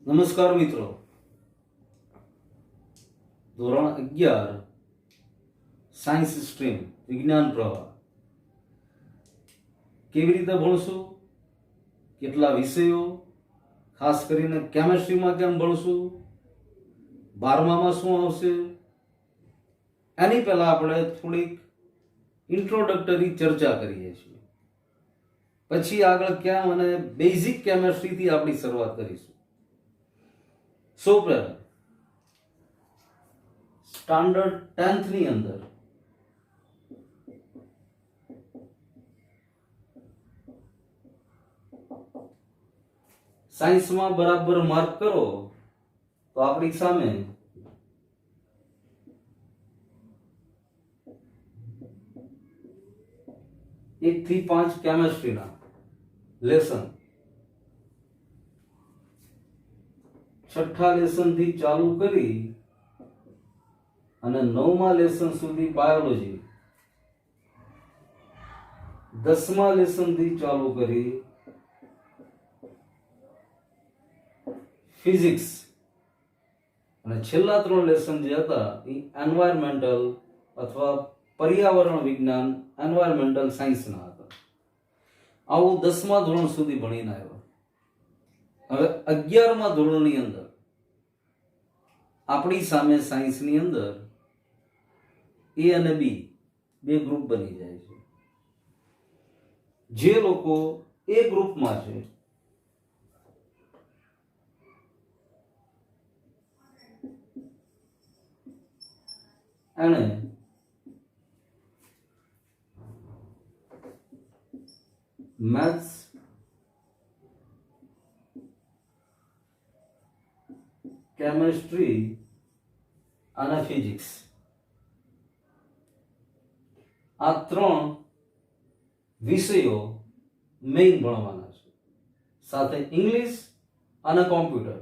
નમસ્કાર મિત્રો, ધોરણ 11 સાયન્સ સ્ટ્રીમ વિજ્ઞાન પ્રવાહ કેવી રીતે ભણશું, કેટલા વિષયો, ખાસ કરીને કેમેસ્ટ્રીમાં કેમ ભણશું, 12મામાં શું આવશે, એની પહેલા આપણે થોડીક ઇન્ટ્રોડક્ટરી ચર્ચા કરીએ છીએ. પછી આગળ કેમ અને બેઝિક કેમેસ્ટ્રીથી આપણી શરૂઆત કરીશું. સૌ પ્રથમ સ્ટાન્ડર્ડ 10th ની અંદર સાયન્સમાં બરાબર માર્ક કરો તો આપણી સામે 1 થી 5 કેમેસ્ટ્રીના લેસન, છઠ્ઠા લેસન થી ચાલુ કરી અને 9મા લેસન સુધી બાયોલોજી, 10મા લેસન થી ચાલુ કરી ફિઝિક્સ અને છેલ્લા 3 લેસન જે હતા એ એન્વાયરમેન્ટલ અથવા પર્યાવરણ વિજ્ઞાન, એન્વાયરમેન્ટલ સાયન્સના હતા. આવું 10મા ધોરણ સુધી ભણીને આવ્યા. હવે 11મા ધોરણની અંદર આપણી સામે સાયન્સની અંદર એ અને બી બે ગ્રુપ બની જાય છે. જે લોકો એ ગ્રુપમાં છે એને મેથ્સ, કેમેસ્ટ્રી અને ફિઝિક્સ આ 3 વિષયો મેઇન ભણવાના છે, સાથે ઇંગ્લિશ અને કોમ્પ્યુટર.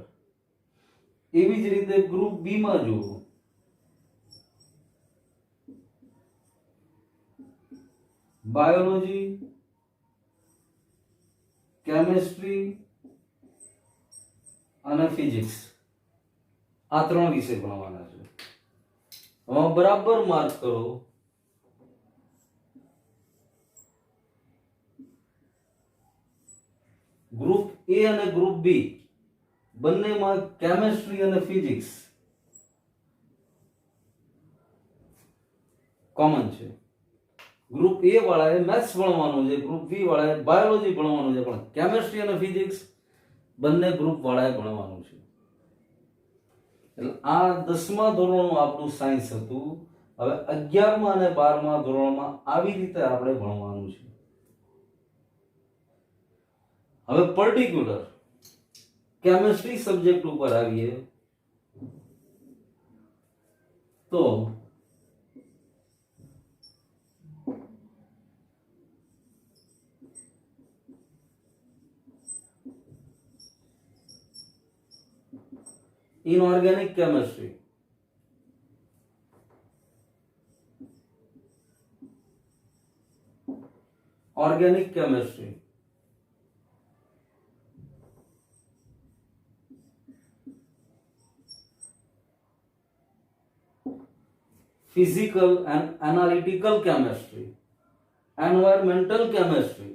એવી જ રીતે ગ્રુપ બી માં જુઓ, બાયોલોજી, કેમેસ્ટ્રી અને ફિઝિક્સ આ 3 વિષય ભણવાના છે. હવે બરાબર માર્ક કરો. ગ્રુપ એ અને ગ્રુપ બી બંનેમાં કેમેસ્ટ્રી અને ફિઝિક્સ કોમન છે. ગ્રુપ એ વાળાએ મેથ્સ ભણવાનું છે, ગ્રુપ બી વાળાએ બાયોલોજી ભણવાનું છે, પણ કેમેસ્ટ્રી અને ફિઝિક્સ બંને ગ્રુપ વાળાએ ભણવાનું છે. એટલે આ 10મા ધોરણનું આપણું સાયન્સ હતું. હવે 11મા અને 12મા ધોરણમાં આવી રીતે આપણે ભણવાનું છે. હવે પર્ટિક્યુલર કેમેસ્ટ્રી સબ્જેક્ટ ઉપર આવીએ તો inorganic chemistry, organic chemistry, physical and analytical chemistry, environmental chemistry,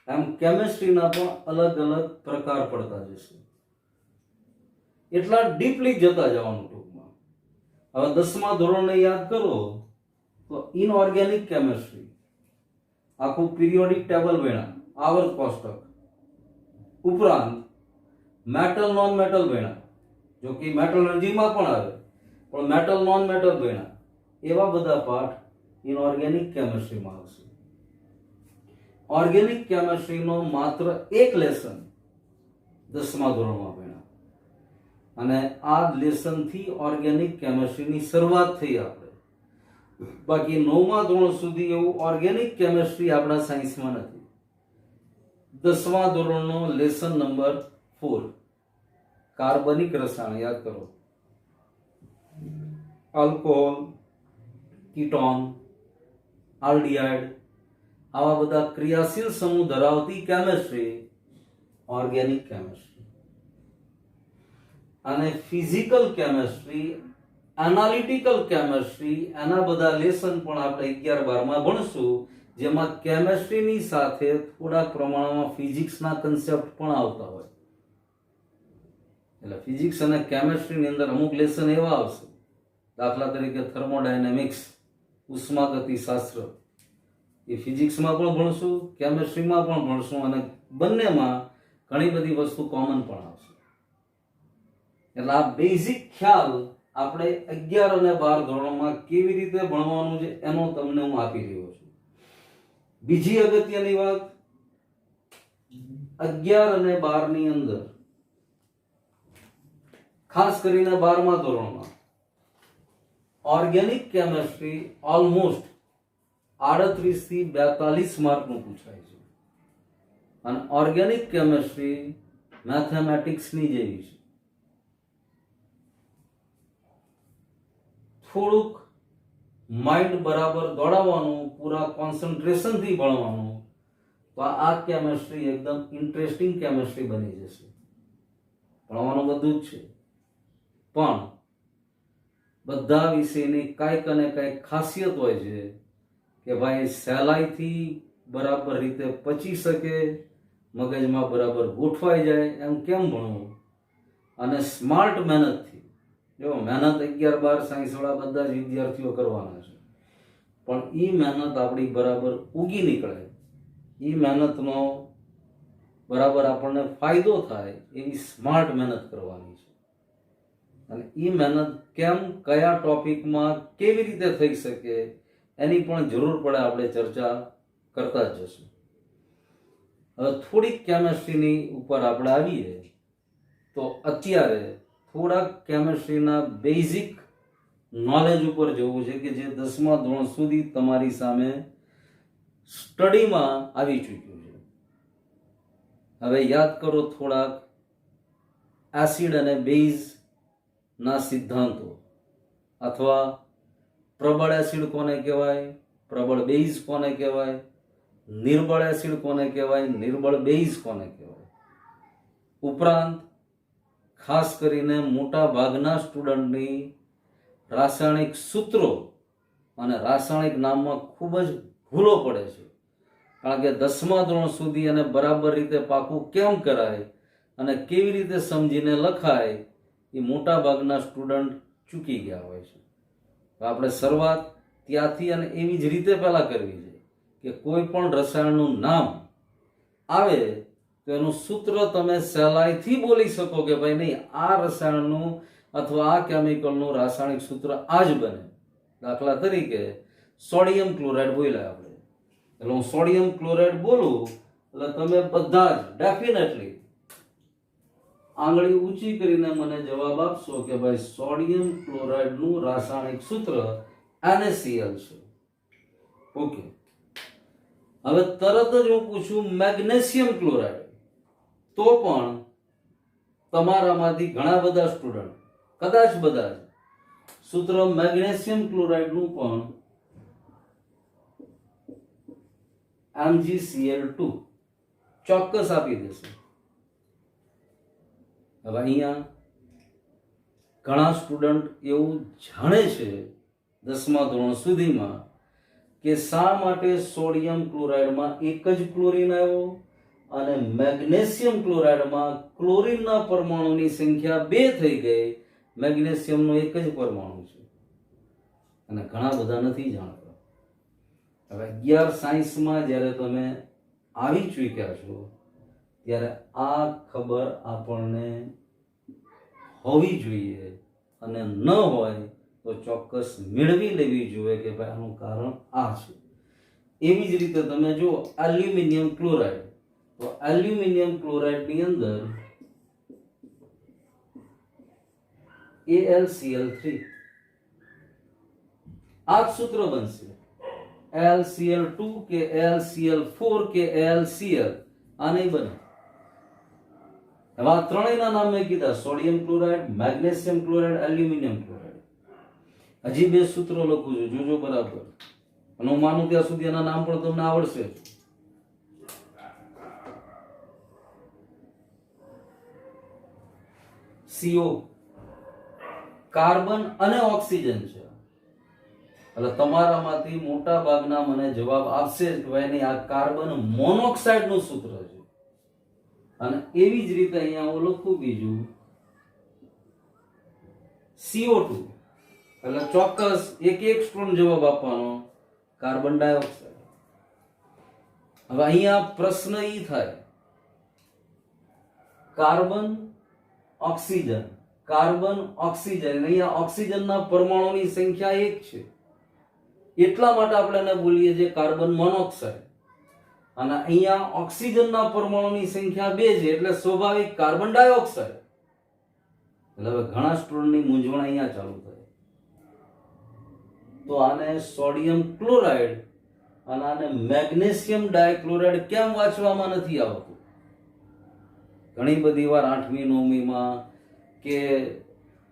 એમ કેમેસ્ટ્રીના પણ અલગ અલગ પ્રકાર પડતા જશે. એટલા ડીપલી જતા જવાનું ટૂંકમાં. હવે 10મા ધોરણને યાદ કરો તો ઇનઓર્ગેનિક કેમેસ્ટ્રી આખું પીરિયોડિક ટેબલ ભણ્યા, આવર્ત કોષ્ટક, ઉપરાંત મેટલ નોન મેટલ ભણ્યા, જો કે મેટલર્જીમાં પણ આવે, પણ મેટલ નોન મેટલ ભણ્યા. એવા બધા પાઠ ઇનઓર્ગેનિક કેમેસ્ટ્રીમાં આવશે. ઓર્ગેનિક કેમેસ્ટ્રીનો માત્ર એક લેસન 10મા ધોરણમાં ભણ્યા અને આ લેસનથી ઓર્ગેનિક કેમેસ્ટ્રીની શરૂઆત થઈ આપણે. બાકી 9મા ધોરણ સુધી એવું ઓર્ગેનિક કેમેસ્ટ્રી આપણા સાયન્સમાં નથી. 10મા ધોરણનો લેસન નંબર 4 કાર્બનિક રસાયણ યાદ કરો. આલ્કોહોલ, કીટોન, આલ્ડિહાઇડ આવા બધા ક્રિયાશીલ સમૂહ ધરાવતી કેમેસ્ટ્રી ઓર્ગેનિક કેમેસ્ટ્રી. અને ફિઝિકલ કેમેસ્ટ્રી, એનાલિટિકલ કેમેસ્ટ્રી, એના બધા લેસન પણ આપણે 11-12 ભણશું, જેમાં કેમેસ્ટ્રીની સાથે થોડા પ્રમાણમાં ફિઝિક્સના કન્સેપ્ટ પણ આવતા હોય. એટલે ફિઝિક્સ અને કેમેસ્ટ્રીની અંદર અમુક લેસન એવા આવશે, દાખલા તરીકે થર્મોડાયનેમિક્સ, ઉષ્માગતિશાસ્ત્ર, એ ફિઝિક્સમાં પણ ભણશું, કેમેસ્ટ્રીમાં પણ ભણશું, અને બંનેમાં ઘણી બધી વસ્તુ કોમન પણ આવશે. એટલે આ બેઝિક ખ્યાલ આપણે 11 અને 12 ધોરણમાં કેવી રીતે ભણવાનું છે એનો તમને હું આપી રહ્યો છું. બીજી અગત્યની વાત, 11 અને 12 ની અંદર ખાસ કરીને 12મા ધોરણમાં ઓર્ગેનિક કેમેસ્ટ્રી ઓલમોસ્ટ 38 થી 42 માર્કનું પૂછાય છે, અને ઓર્ગેનિક કેમેસ્ટ્રી મેથેમેટિક્સની જેવી છે. થોડુંક માઇન્ડ બરાબર દોડાવવાનું, પૂરા કોન્સન્ટ્રેશનથી ભણવાનું, તો આ કેમેસ્ટ્રી એકદમ ઇન્ટરેસ્ટિંગ કેમેસ્ટ્રી બની જશે. ભણવાનું બધું જ છે, પણ બધા વિષયની કાંઈક અને કાંઈક ખાસિયત હોય છે કે ભાઈ સહેલાઈથી બરાબર રીતે પચી શકે, મગજમાં બરાબર ગોઠવાઈ જાય, એમ કેમ ભણવું, અને સ્માર્ટ મહેનતથી. જો મહેનત 11-12 સાયન્સવાળા બધા જ વિદ્યાર્થીઓ કરવાના છે, પણ એ મહેનત આપણી બરાબર ઉગી નીકળે, એ મહેનતનો બરાબર આપણને ફાયદો થાય એવી સ્માર્ટ મહેનત કરવાની છે. અને એ મહેનત કેમ, કયા ટોપિકમાં કેવી રીતે થઈ શકે એની પણ જરૂર પડે, આપણે ચર્ચા કરતા જ જશું. હવે થોડીક કેમેસ્ટ્રીની ઉપર આપણે આવીએ તો અત્યારે થોડાક કેમેસ્ટ્રીના બેઝિક નોલેજ ઉપર જવું છે કે જે 10મા ધોરણ સુધી તમારી સામે સ્ટડીમાં આવી ચૂક્યું છે. હવે યાદ કરો થોડાક એસિડ અને બેઝ ના સિદ્ધાંતો, અથવા પ્રબળ એસિડ કોને કહેવાય, પ્રબળ બેઝ કોને કહેવાય, નિર્બળ એસિડ કોને કહેવાય, નિર્બળ બેઝ કોને કહેવાય. ઉપરાંત ખાસ કરીને મોટા ભાગના સ્ટુડન્ટની રાસાયણિક સૂત્રો અને રાસાયણિક નામમાં ખૂબ જ ભૂલો પડે છે, કારણ કે 10મા ધોરણ સુધી અને બરાબર રીતે પાકું કેમ કરાય અને કેવી રીતે સમજીને લખાય એ મોટા ભાગના સ્ટુડન્ટ ચૂકી ગયા હોય છે. આપણે શરૂઆત ત્યાંથી અને એવી જ રીતે પહેલા કરવી છે કે કોઈ પણ રસાયણનું નામ આવે તો એનું સૂત્ર તમે સહેલાઈથી બોલી શકો કે ભાઈ નહીં, આ રસાયણનું અથવા આ કેમિકલનું રાસાયણિક સૂત્ર આ જ બને. દાખલા તરીકે સોડિયમ ક્લોરાઇડ બોલ્યા આપણે, એટલે હું સોડિયમ ક્લોરાઇડ બોલું એટલે તમે બધા જ ડેફિનેટલી આંગળી ઊંચી કરીને મને જવાબ આપશો કે ભાઈ સોડિયમ ક્લોરાઇડનું રાસાયણિક સૂત્ર NaCl છે. ઓકે, હવે તરત જ હું પૂછું મેગ્નેશિયમ ક્લોરાઇડ, તો પણ તમારામાંથી ઘણા બધા સ્ટુડન્ટ, કદાચ બધા જ સૂત્ર મેગ્નેશિયમ ક્લોરાઇડનું પણ MgCl2 ચોક્કસ આપી દેશે. હવે અહીંયા ઘણા સ્ટુડન્ટ એવું જાણે છે 10મા ધોરણ સુધીમાં કે શા માટે સોડિયમ ક્લોરાઇડમાં એક જ ક્લોરીન આવ્યો અને મેગ્નેશિયમ ક્લોરાઇડમાં ક્લોરીનના પરમાણુની સંખ્યા 2 થઈ ગઈ, મેગ્નેશિયમનો એક જ પરમાણુ છે, અને ઘણા બધા નથી જાણતા. હવે 11 સાયન્સમાં જ્યારે તમે આવી ચૂક્યા છો ત્યારે આ ખબર આપણને હોવી જોઈએ, અને ન હોય તો ચોક્કસ મેળવી લેવી જોઈએ કે ભાઈ આનું કારણ આ છે. એવી જ રીતે તમે જુઓ એલ્યુમિનિયમ ક્લોરાઇડ, તો એલ્યુમિનિયમ ક્લોરાઇડની અંદર AlCl3 આ જ સૂત્ર બનશે. AlCl2 કે AlCl4 કે AlCl આ નહીં બને. હવે આ ત્રણેયના નામ મેં કીધા, sodium chloride, magnesium chloride, aluminium chloride. હજી 2 સૂત્રો લખું છું, જોજો બરાબર, અને હું માનું ત્યાં સુધી એના નામ પણ તમને આવડશે. CO કાર્બન અને ઓક્સિજન છે. એટલે તમારામાંથી મોટા ભાગના મને જવાબ આપશે કે ભાઈ નહીં, આ કાર્બન મોનોક્સાઇડ નું સૂત્ર છે. અને એવી જ રીતે અહીંયા હું લખું બીજું CO2, એટલે ચોક્કસ એક સ્ટોન જવાબ આપવાનો કાર્બન ડાયોક્સાઇડ. હવે અહીંયા પ્રશ્ન ઈ થાય, કાર્બન ઓક્સિજન, કાર્બન ઓક્સિજન, અહીંયા ઓક્સિજનના પરમાણુની સંખ્યા 1 છે, એટલા માટે આપણે એને બોલીએ છીએ કાર્બન મોનોક્સાઇડ. અને અહીંયા ઓક્સિજનના પરમાણુની સંખ્યા 2 છે, એટલે સ્વાભાવિક કાર્બન ડાયોક્સાઇડ. એટલે હવે ઘણા સ્ટુડન્ટની મૂંઝવણ અહીંયા ચાલુ થાય. તો આને સોડિયમ ક્લોરાઇડ અને આને મેગ્નેશિયમ ડાયક્લોરાઇડ કેમ વાંચવામાં નથી આવતું? ઘણી બધી વાર 8મી 9મીમાં કે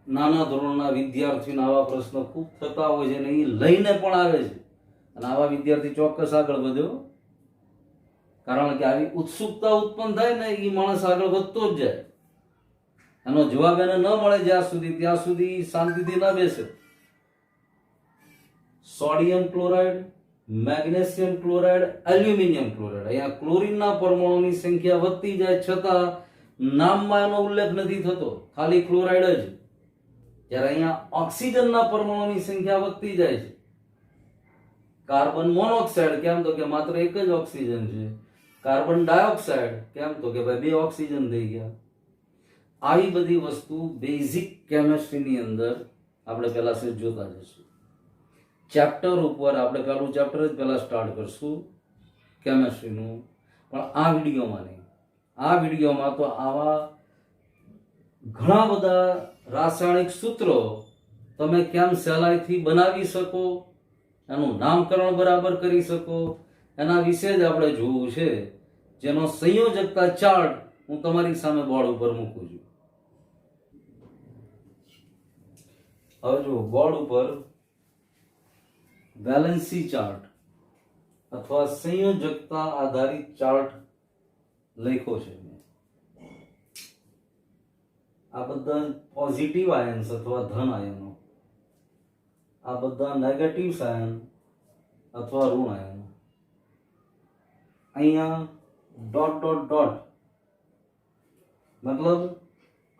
નાના ધોરણના વિદ્યાર્થીઓને આવા પ્રશ્નો ખૂબ થતા હોય છે, અને એ લઈને પણ આવે છે. અને આવા વિદ્યાર્થી ચોક્કસ આગળ વધ્યો, કારણ કે આવી ઉત્સુકતા ઉત્પન્ન થાય ને, એ માણસ આગળ વધતો જ જાય. એનો જવાબ એને ન મળે જ્યાં સુધી, ત્યાં સુધી શાંતિથી ન બેસે. Sodium chloride, magnesium chloride, aluminium chloride, અહીંયા ક્લોરીનના પરમાણુની સંખ્યા વધતી જાય છતાં નામમાં એનો ઉલ્લેખ નથી થતો, ખાલી ક્લોરાઇડ જ. જ્યારે અહીંયા ઓક્સિજનના પરમાણુની સંખ્યા વધતી જાય છે. કાર્બન મોનોક્સાઇડ કેમ? તો કે માત્ર એક જ ઓક્સિજન છે. કાર્બન ડાયોક્સાઇડ કેમ? તો કે ભાઈ 2 ઓક્સિજન થઈ ગયા. આવી બધી વસ્તુ બેઝિક કેમેસ્ટ્રીની અંદર આપણે પહેલા સેજ જોતા જઈશું. ચેપ્ટર ઉપર આપણે પહેલું ચેપ્ટર જ પહેલા સ્ટાર્ટ કરશું કેમેસ્ટ્રીનું, પણ આ વિડીયોમાં નહીં. આ વિડીયોમાં તો આવા ઘણા બધા રાસાયણિક સૂત્રો તમે કેમ સહેલાઈથી બનાવી શકો, એનું નામકરણ બરાબર કરી શકો, એના વિશે જ આપણે જોવું છે, જેનો સંયોજકતા ચાર્ટ હું તમારી સામે બોર્ડ ઉપર મૂકું છું. હવે જો બોર્ડ ઉપર વેલેન્સી ચાર્ટ અથવા સંયોજકતા આધારિત ચાર્ટ લખ્યો છે. આ બધા પોઝિટિવ આયન્સ અથવા ધન આયનો, આ બધા નેગેટિવ આયન અથવા ઋણ આયનો. અહીંયા ડોટ ડોટ ડોટ મતલબ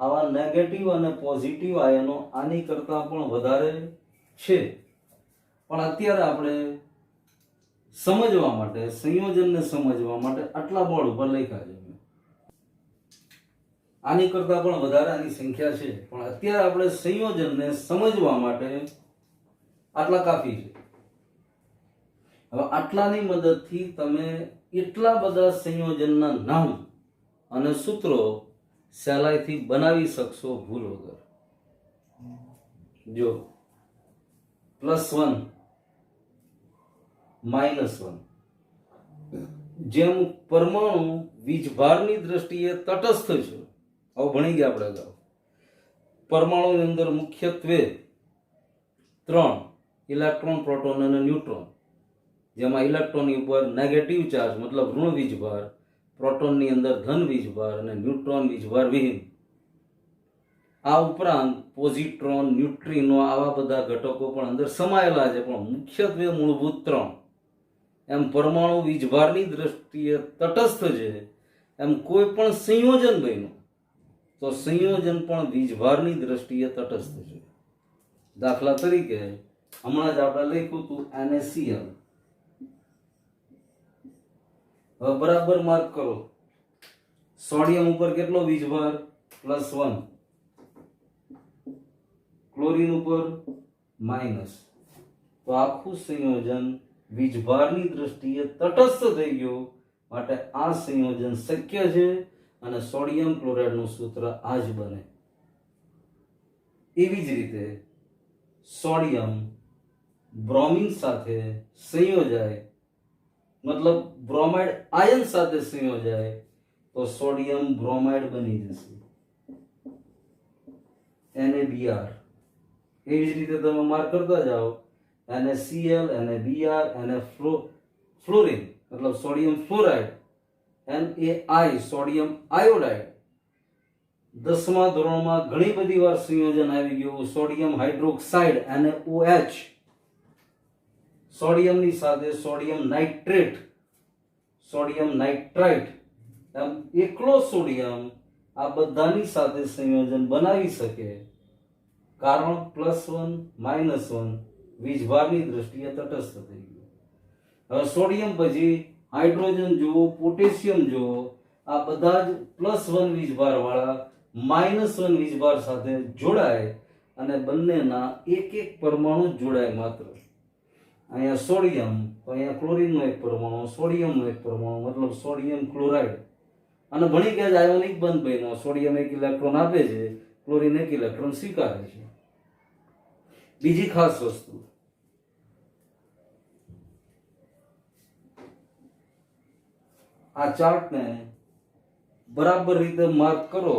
આવા નેગેટિવ અને પોઝિટિવ આયનો આની કરતા પણ વધારે છે. પણ અત્યારે આપણે સમજવા માટે, સંયોજનને સમજવા માટે આટલા બોર્ડ ઉપર લખ્યા છે. આની કરતા પણ વધારે આની સંખ્યા છે, પણ અત્યારે આપણે સંયોજનને સમજવા માટે આટલા કાફી છે. હવે આટલાની મદદથી તમે એટલા બધા સંયોજનના નામ અને સૂત્રો સહેલાઈથી બનાવી શકશો ભૂલ વગર. જો +1 -1, જેમ પરમાણુ વીજભારની દ્રષ્ટિએ તટસ્થ છે, આવું ભણી ગયા આપણે અગાઉ. પરમાણુની અંદર મુખ્યત્વે 3 ઇલેક્ટ્રોન, પ્રોટોન અને ન્યુટ્રોન, જેમાં ઇલેક્ટ્રોનની ઉપર નેગેટિવ ચાર્જ મતલબ ઋણ વીજભાર, પ્રોટોનની અંદર ધન વીજભાર અને ન્યુટ્રોન વીજભાર વિહીન. આ ઉપરાંત પોઝિટ્રોન, ન્યુટ્રિનો આવા બધા ઘટકો પણ અંદર સમાયેલા છે, પણ મુખ્યત્વે મૂળભૂત 3. એમ પરમાણુ વીજભારની દ્રષ્ટિએ તટસ્થ છે, એમ કોઈ પણ સંયોજન બન્યું તો સંયોજન પણ વીજભારની દ્રષ્ટિએ તટસ્થ છે. દાખલા તરીકે હમણાં જ આપણે લખ્યું હતું NaCl. હવે બરાબર માર્ક કરો, સોડિયમ ઉપર કેટલો વીજભાર? +1. ક્લોરીન ઉપર -. તો આખું સંયોજન વીજભારની દ્રષ્ટિએ તટસ્થ થઈ ગયું, માટે આ સંયોજન શક્ય છે અને સોડિયમ ક્લોરાઇડનું સૂત્ર આ જ બને. એવી જ રીતે સોડિયમ બ્રોમિન સાથે સંયોજાય, મતલબ બ્રોમાઇડ આયન સાથે સંયોજાય તો સોડિયમ બ્રોમાઇડ બની જશે, NaBr. એવી જ રીતે તમે માર્ક કરતા જાઓ, NaCl, NaBr, ફ્લોરિન મતલબ sodium fluoride, NaI sodium iodide, 10મા ધોરણમાં ઘણી બધી વાર સંયોજન આવી ગયું, સોડિયમ હાઇડ્રોક્સાઇડ NaOH, સોડિયમની સાથે સોડિયમ નાઇટ્રેટ, સોડિયમ નાઇટ્રાઇટ, એમ એકલો સોડિયમ આ બધાની સાથે સંયોજન બનાવી શકે, કારણ +1 -1 વીજભારની દ્રષ્ટિએ તટસ્થ થઈ ગયું. હવે સોડિયમ પછી હાઇડ્રોજન જુઓ, પોટેશિયમ જુઓ, આ બધા જ +1 વીજભાર વાળા -1 વીજભાર સાથે જોડાય અને બંનેના એક એક પરમાણુ જોડાય માત્ર. અહીંયા સોડિયમ તો અહીંયા ક્લોરીનનો એક પરમાણુ, સોડિયમનો એક પરમાણુ, મતલબ સોડિયમ ક્લોરાઇડ. અને ભણી ગયા જ આયોનિક બંધ બન્યો, સોડિયમ 1 ઇલેક્ટ્રોન આપે છે, ક્લોરીન 1 ઇલેક્ટ્રોન સ્વીકારે છે. બીજી ખાસ વસ્તુ, આ ચાર્ટને બરાબર રીતે માર્ક કરો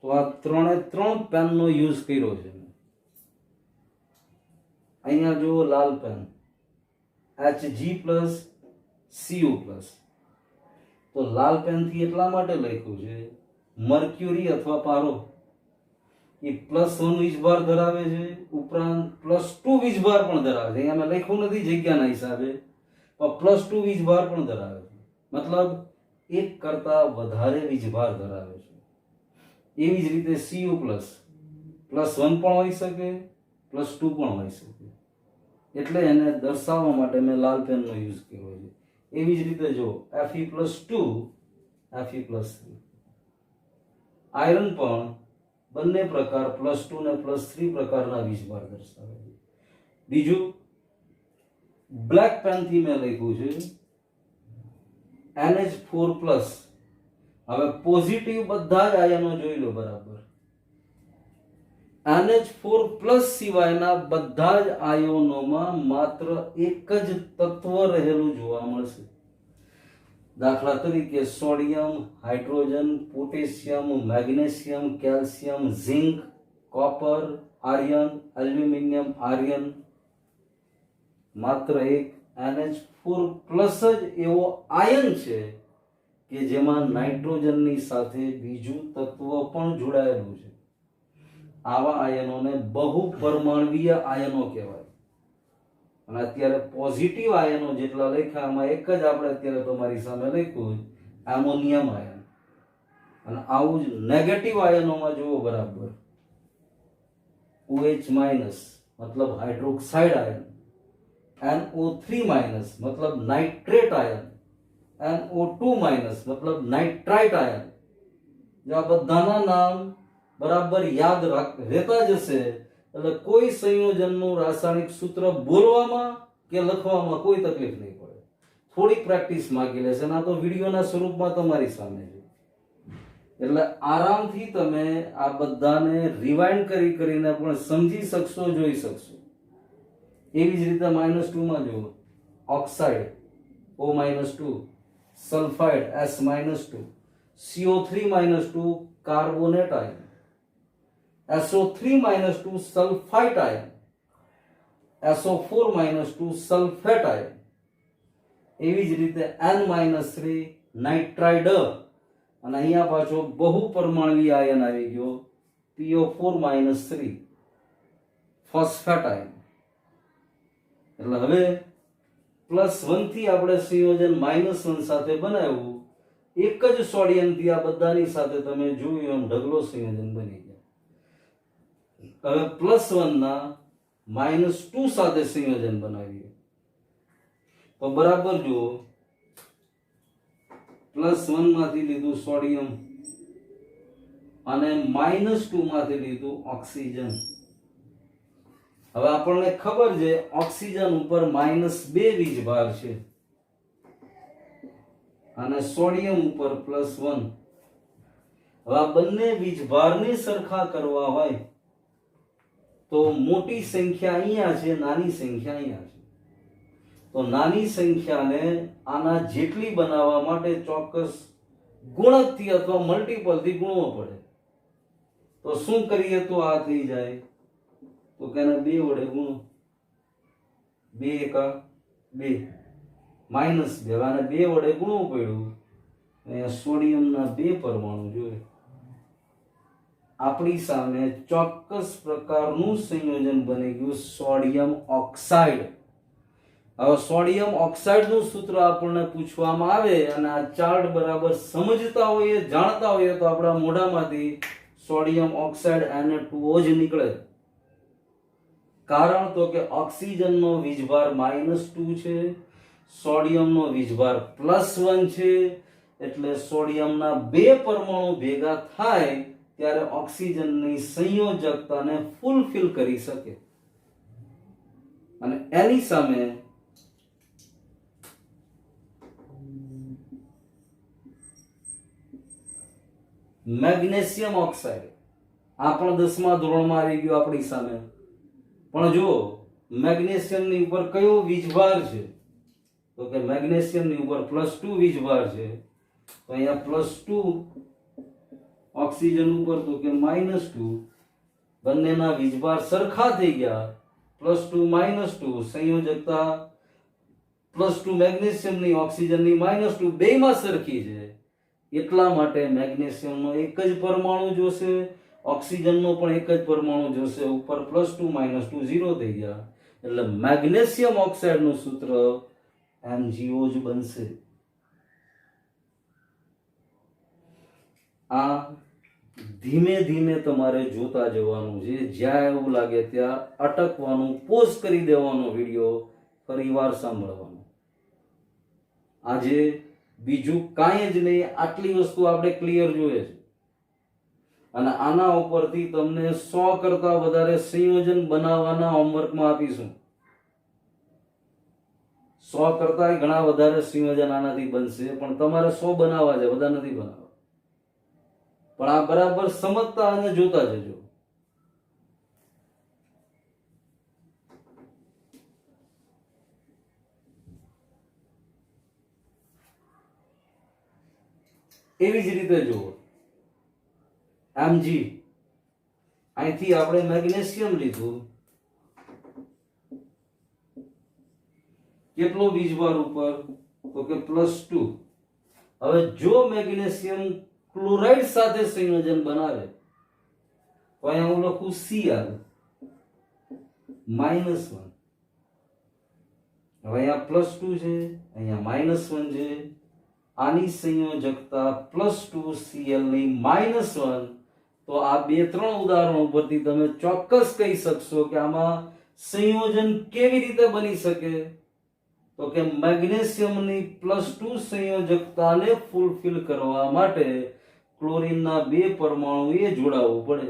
તો આ 3 પેનનો યુઝ કર્યો છે. અહીંયા જુઓ લાલ પેન Hg+Cu+, તો લાલ પેનથી એટલા માટે લખ્યું છે, મર્ક્યુરી અથવા પારો એ +1 વીજભાર ધરાવે છે, ઉપરાંત +2 વીજભાર પણ ધરાવે છે. અહીંયા મેં લખ્યું નથી જગ્યાના હિસાબે, પણ +2 વીજભાર પણ ધરાવે છે, મતલબ એક કરતા વધારે વીજભાર ધરાવે છે. એવી જ રીતે Cu+, +1 પણ હોઈ શકે, +2 પણ હોઈ શકે, એટલે એને દર્શાવવા માટે મેં લાલ પેનનો યુઝ કર્યો છે. એવી જ રીતે જો Fe+2, Fe+3, આયરન પણ બંને પ્રકાર +2 ને +3 પ્રકારના વીજભાર દર્શાવે છે. બીજું બ્લેક પેનથી મેં લખ્યું છે NH4+. હવે પોઝિટિવ બધા જ આયનો જોઈ લો બરાબર. NH4+ સિવાયના બધા જ આયનોમાં માત્ર એક જ તત્વ રહેલું જોવા મળશે. દાખલા તરીકે sodium, hydrogen, potassium, magnesium, calcium, zinc, copper, iron, aluminium, iron, માત્ર એક NH4+ જ એવો આયન છે કે જેમાં નાઇટ્રોજનની સાથે બીજું તત્વ પણ જોડાયેલું છે. આવા આયનોને બહુપરમાણવીય આયનો કહેવાય. અને અત્યારે પોઝિટિવ આયનો જેટલા લખ્યા એમાં એક જ આપણે અત્યારે તમારી સામે લખ્યું એમોનિયમ આયન. અને આવું જ નેગેટિવ આયનોમાં જુઓ બરાબર, OH- મતલબ હાઇડ્રોક્સાઇડ આયન, NO3- મતલબ નાઇટ્રેટ આયન, NO2- મતલબ નાઇટ્રાઇટ આયન. જો આ બધાના નામ બરાબર યાદ રહેતા જશે એટલે કોઈ સંયોજનનું રાસાયણિક સૂત્ર બોલવામાં કે લખવામાં કોઈ તકલીફ નહીં પડે. થોડીક પ્રેક્ટિસ માંગી લેશે, ના તો વિડીયોના સ્વરૂપમાં તમારી સામે છે, એટલે આરામથી તમે આ બધાને રિવાઇન્ડ કરીને પણ સમજી શકશો, જોઈ શકશો. એવી જ રીતે -2માં જુઓ oxide O-2, sulphide S-2, CO3- carbonate ion, SO3- sulphite ion, SO4- sulphate ion. એવી જ રીતે N-3 નાઇટ્રાઇડ. અને અહીંયા પાછો બહુપરમાણવીય આયન આવી ગયો PO4- ફોસ્ફેટ આયન. એટલે હવે +1 થી આપણે સંયોજન -1 સાથે બનાવ્યું, એક જ સોડિયમથી આ બધાની સાથે તમે જોયું એમ ઢગલો સંયોજન બની ગયા. હવે +1 ના -2 સાથે સંયોજન બનાવીએ તો બરાબર જુઓ, +1 માંથી લીધું સોડિયમ અને -2 માંથી લીધું ઓક્સિજન. હવે આપણને ખબર છે ઓક્સિજન ઉપર -2 વીજભાર છે અને સોડિયમ ઉપર +1. હવે આ બંને વીજભારને સરખા કરવા હોય તો મોટી સંખ્યા અહીંયા છે, નાની સંખ્યા અહીંયા છે. તો નાની સંખ્યાને આના જેટલી બનાવવા માટે ચોક્કસ ગુણકથી અથવા મલ્ટીપલથી ગુણવો પડે. તો શું કરીએ તો આ થઈ જાય, તો કે 2 વડે ગુણો, 2 એકા 2, -2, આને 2 વડે ગુણવું પડ્યું. અહીંયા સોડિયમના 2 પરમાણુ જોઈએ, આપણી સામે ચોક્કસ પ્રકારનું સંયોજન બની ગયું સોડિયમ ઓક્સાઇડ. હવે સોડિયમ ઓક્સાઇડનું સૂત્ર આપણને પૂછવામાં આવે અને આ ચાર્ટ બરાબર સમજતા હોઈએ, જાણતા હોઈએ તો આપણા મોઢામાંથી સોડિયમ ઓક્સાઇડ Na2O જ નીકળે. કારણ તો કે ઓક્સિજનનો વીજભાર -2 છે, સોડિયમનો વીજભાર +1 છે, એટલે સોડિયમના બે પરમાણુ ભેગા થાય ત્યારે ઓક્સિજનની સંયોજકતાને ફૂલફિલ કરી શકે. અને એની સામે મેગ્નેશિયમ ઓક્સાઇડ આ પણ 10મા ધોરણમાં આવી ગયું આપણી સામે. પણ જો મેગ્નેશિયમની ઉપર કયો વીજભાર છે તો કે મેગ્નેશિયમની ઉપર +2 વીજભાર છે, તો અહીંયા +2 ઓક્સિજન ઉપર તો કે -2, બંનેના વીજભાર સરખા થઈ ગયા, +2 -2 સંયોજકતા +2 મેગ્નેશિયમની ઓક્સિજનની -2 બેયમાં સરખી છે. એટલા માટે મેગ્નેશિયમનો એક જ પરમાણુ જોશે, ઓક્સિજનનો પણ એક જ પરમાણુ જોશે. ઉપર +2 -2 0 થઈ ગયા, એટલે મેગ્નેશિયમ ઓક્સાઇડનું સૂત્ર MgO જ બનશે. આ ધીમે ધીમે તમારે જોતા જવાનું છે, જ્યાં એવું લાગે ત્યાં અટકવાનું, પોઝ કરી દેવાનો વિડીયો, ફરીવાર સાંભળવાનો. આજે બીજું કાંઈ જ નહીં, આટલી વસ્તુ આપણે ક્લિયર જોઈએ છે અને આના ઉપરથી તમને 100 કરતા વધારે સંયોજન બનાવવાના હોમવર્કમાં આપીશું. 100 કરતા ઘણા વધારે સંયોજન આનાથી બનશે, પણ તમારે 100 બનાવવા છે, બધા નથી બનાવવા. પણ આ બરાબર સમજતા અને જોતા જજો. એવી જ રીતે જુઓ Mg, અહીંથી આપણે મેગ્નેશિયમ લીધું, કેટલો વીજભાર ઉપર તો કે +2. હવે જો મેગ્નેશિયમ ક્લોરાઇડ સાથે સંયોજન બનાવે તો અહીંયા હું લખું Cl -1. હવે અહીંયા +2 છે, અહીંયા -1 છે, આની સંયોજકતા +2 Cl ની -1. તો આ 2-3 ઉદાહરણો પરથી તમે ચોક્કસ કહી શકશો કે આમાં સંયોજન કેવી રીતે બની શકે. તો કે મેગ્નેશિયમની +2 સંયોજકતાને ફૂલફિલ કરવા માટે ક્લોરીનના 2 પરમાણુએ જોડાવવું પડે.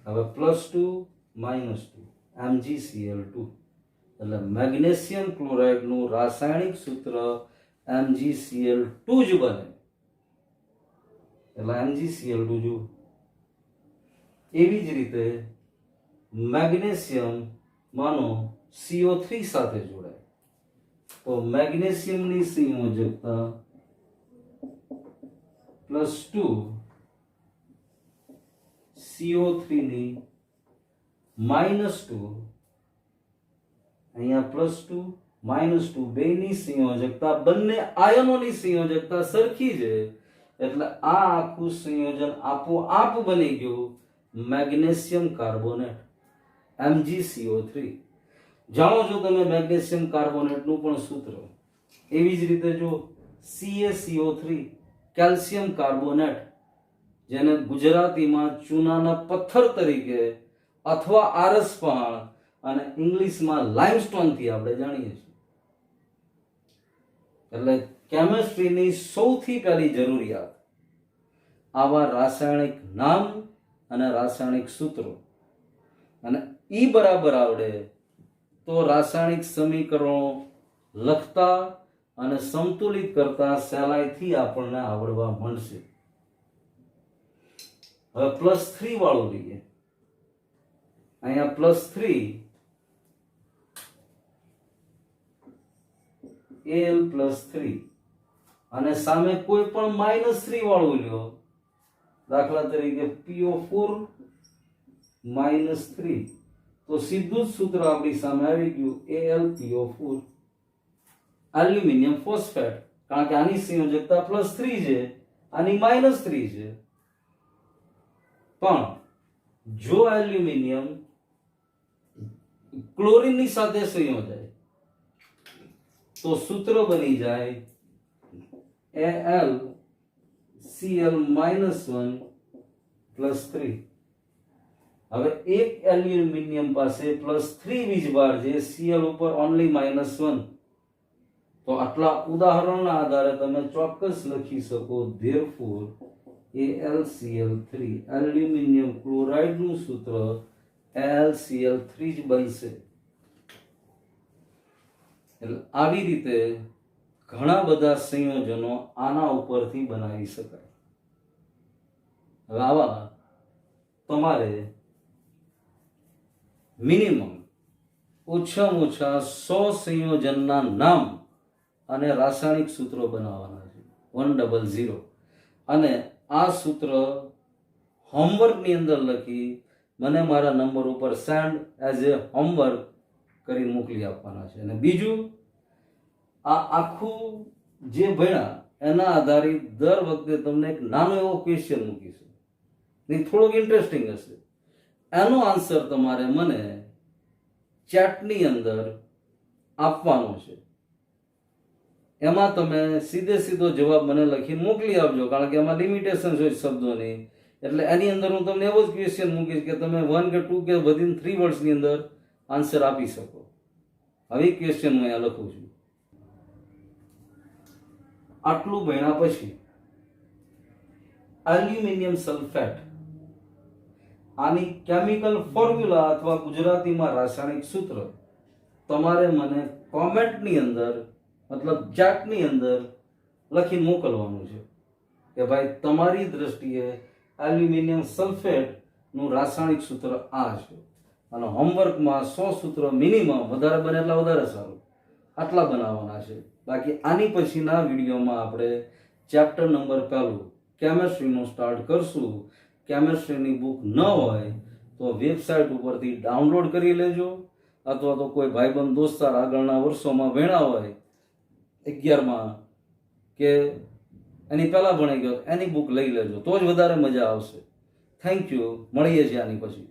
હવે +2 -2 MgCl2, એટલે મેગ્નેશિયમ ક્લોરાઇડનું રાસાયણિક સૂત્ર MgCl2 જ બને. એટલે MgCl2 જો. એવી જ રીતે મેગ્નેશિયમ માનો CO3 સાથે જોડાય તો મેગ્નેશિયમની સંયોજકતા +2 CO3 ની -2, અહીંયા +2 -2 બેની સંયોજકતા, બંને આયનોની સંયોજકતા સરખી છે, એટલે આ આખું સંયોજન આપોઆપ બની ગયું મેગ્નેશિયમ કાર્બોનેટ MgCO3. જાણો છો તમે મેગ્નેશિયમ કાર્બોનેટનું પણ સૂત્ર. એવી જ રીતે જો CaCO3 કેલ્શિયમ કાર્બોનેટ, જેને ગુજરાતીમાં ચૂનાના પથ્થર તરીકે અથવા આરસ પહાણ અને ઇંગ્લિશમાં લાઇમસ્ટોન થી આપણે જાણીએ છીએ. એટલે કેમિસ્ટ્રીની સૌથી પહેલી જરૂરિયાત આવા રાસાયણિક નામ અને રાસાયણિક સૂત્રો, અને ઈ બરાબર આવડે તો રાસાયણિક સમીકરણો લખતા અને સંતુલિત કરતા સહેલાઈથી આપણને આવડવા મળશે. હવે +3 વાળું લઈએ. અહીંયા +3 Al+3 અને સામે કોઈ પણ -3 વાળું લ્યો, દાખલા તરીકે PO4 -3, તો સીધું જ સૂત્ર આપણી સામે આવી ગયું AlPO4, એલ્યુમિનિયમ ફોસ્ફેટ. કારણ કે આની સંયોજકતા +3 છે, આની -3 છે. પણ જો એલ્યુમિનિયમ ક્લોરીનની સાથે સંયોજાય તો સૂત્ર બની જાય AlCl-1 +3. હવે એક એલ્યુમિનિયમ પાસે +3 વીજભાર છે, Cl ઉપર ઓનલી -1. તો આટલા ઉદાહરણના આધારે તમે ચોક્કસ લખી શકો therefore AlCl3 એલ્યુમિનિયમ ક્લોરાઇડ નું સૂત્ર AlCl3 જ બનશે. એટલે આવી રીતે ઘણા બધા સંયોજનો આના ઉપરથી બનાવી શકાય. હવે આવા તમારે મિનિમમ ઓછામાં ઓછા 100 સંયોજનના નામ અને રાસાયણિક સૂત્રો બનાવવાના છે 100. અને આ સૂત્ર હોમવર્કની અંદર લખી મને મારા નંબર ઉપર સેન્ડ એઝ એ હોમવર્ક કરી મોકલી આપવાના છે. અને બીજું, આ આખું જે ભણ્યા એના આધારિત દર વખતે તમને એક નાનો એવો ક્વેશ્ચન મૂકીશું, એ થોડોક ઇન્ટરેસ્ટિંગ હશે. એનો આન્સર તમારે મને ચેટની અંદર આપવાનો છે. એમાં તમે સીધો જવાબ મને લખીને મોકલી આપજો, કારણ કે એમાં લિમિટેશન હોય શબ્દોની. એટલે એની અંદર હું તમને એવો જ ક્વેશ્ચન મૂકીશ કે તમે 1 કે 2 કે વિધિન 3 વર્ડ્સની અંદર આન્સર આપી શકો. હવે ક્વેશ્ચન હું અહીંયા લખું છું. આટલું ભણ્યા પછી એલ્યુમિનિયમ સલ્ફેટ આની કેમિકલ ફોર્મ્યુલા અથવા ગુજરાતીમાં રાસાયણિક સૂત્ર તમારે મને કોમેન્ટની અંદર મતલબ ચેટની અંદર લખીને મોકલવાનું છે કે ભાઈ તમારી દ્રષ્ટિએ એલ્યુમિનિયમ સલ્ફેટ નું રાસાયણિક સૂત્ર આ છે. અને હોમવર્કમાં 100 સૂત્ર મિનિમમ, વધારે બને એટલા વધારે સારું, આટલા બનાવવાના છે. બાકી આની પછીના વિડીયોમાં આપણે ચેપ્ટર નંબર 1 કેમેસ્ટ્રીનું સ્ટાર્ટ કરશું. કેમેસ્ટ્રીની બુક ન હોય તો વેબસાઇટ ઉપરથી ડાઉનલોડ કરી લેજો, અથવા તો કોઈ ભાઈબંધ દોસ્તાર આગળના વર્ષોમાં ભણ્યા હોય 11માં કે એની પહેલા ભણી ગયો એની બુક લઈ લેજો, તો જ વધારે મજા આવશે. Thank you. મળીએ છીએ આની પછી.